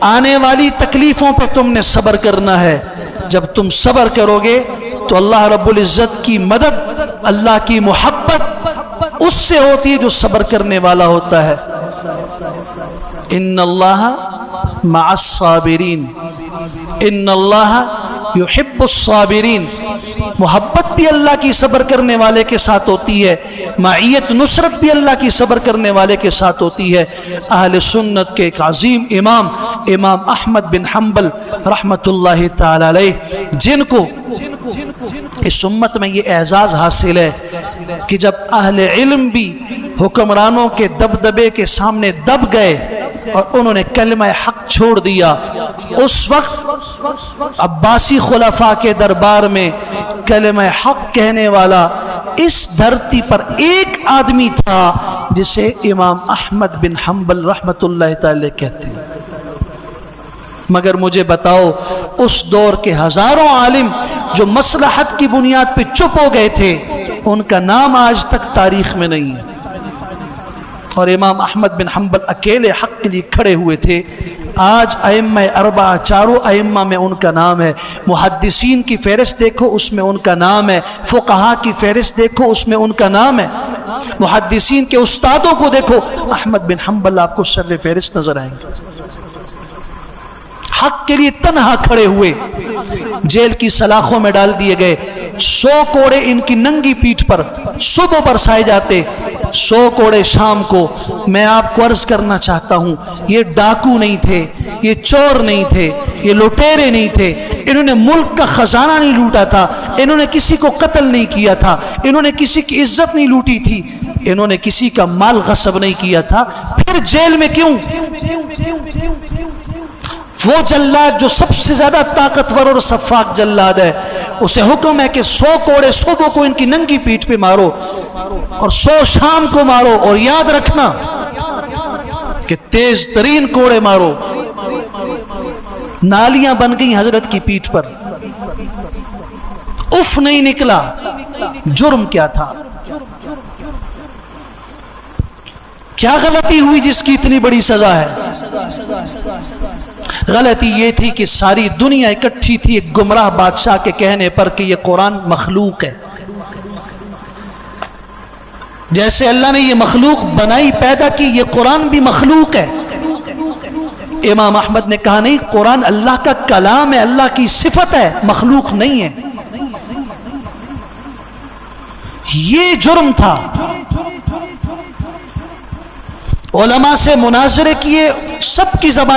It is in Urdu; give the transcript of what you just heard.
آنے والی تکلیفوں پہ تم نے صبر کرنا ہے. جب تم صبر کرو گے تو اللہ رب العزت کی مدد، اللہ کی محبت اس سے ہوتی ہے جو صبر کرنے والا ہوتا ہے. ان اللہ مع الصابرین، ان اللہ یحب الصابرین. محبت بھی اللہ کی صبر کرنے والے کے ساتھ ہوتی ہے، معیت نصرت بھی اللہ کی صبر کرنے والے کے ساتھ ہوتی ہے. اہل سنت کے ایک عظیم امام احمد بن حنبل رحمت اللہ تعالی علیہ، جن کو اس امت میں یہ اعزاز حاصل ہے کہ جب اہل علم بھی حکمرانوں کے دبدبے کے سامنے دب گئے اور انہوں نے کلمہ حق چھوڑ دیا، اس وقت عباسی خلفاء کے دربار میں کلمہ حق کہنے والا اس دھرتی پر ایک آدمی تھا جسے امام احمد بن حنبل رحمت اللہ تعالی کہتے ہیں. مگر مجھے بتاؤ، اس دور کے ہزاروں عالم جو مصلحت کی بنیاد پہ چپ ہو گئے تھے، ان کا نام آج تک تاریخ میں نہیں ہے. اور امام احمد بن حنبل اکیلے حق کے لیے کھڑے ہوئے تھے. آج ائمہ اربعہ، چاروں ائمہ میں ان کا نام ہے. محدثین کی فہرست دیکھو، اس میں ان کا نام ہے. فقہاء کی فہرست دیکھو، اس میں ان کا نام ہے. محدثین کے استادوں کو دیکھو، احمد بن حنبل آپ کو سر فہرست نظر آئیں گے. حق کے لیے تنہا کھڑے ہوئے، جیل کی سلاخوں میں ڈال دیے گئے. 100 کوڑے ان کی ننگی پیٹھ پر صبح برسائے جاتے، 100 کوڑے شام کو. میں آپ کو عرض کرنا چاہتا ہوں، یہ ڈاکو نہیں تھے، یہ چور نہیں تھے، یہ لٹیرے نہیں تھے. انہوں نے ملک کا خزانہ نہیں لوٹا تھا، انہوں نے کسی کو قتل نہیں کیا تھا، انہوں نے کسی کی عزت نہیں لوٹی تھی، انہوں نے کسی کا مال غصب نہیں کیا تھا. پھر جیل میں کیوں؟ وہ جلاد جو سب سے زیادہ طاقتور اور سفاک جلاد ہے، اسے حکم ہے کہ 100 کوڑے صبح کو ان کی ننگی پیٹھ پہ مارو اور 100 شام کو مارو. اور یاد رکھنا کہ تیز ترین کوڑے مارو. نالیاں بن گئی حضرت کی پیٹھ پر، اف نہیں نکلا. جرم کیا تھا؟ کیا غلطی ہوئی جس کی اتنی بڑی سزا ہے؟ غلطی یہ تھی کہ ساری دنیا اکٹھی تھی ایک گمراہ بادشاہ کے کہنے پر کہ یہ قرآن مخلوق ہے. جیسے اللہ نے یہ مخلوق بنائی، پیدا کی، یہ قرآن بھی مخلوق ہے. امام احمد نے کہا نہیں، قرآن اللہ کا کلام ہے، اللہ کی صفت ہے، مخلوق نہیں ہے. یہ جرم تھا. علماء سے مناظرے کیے، سب کی زبان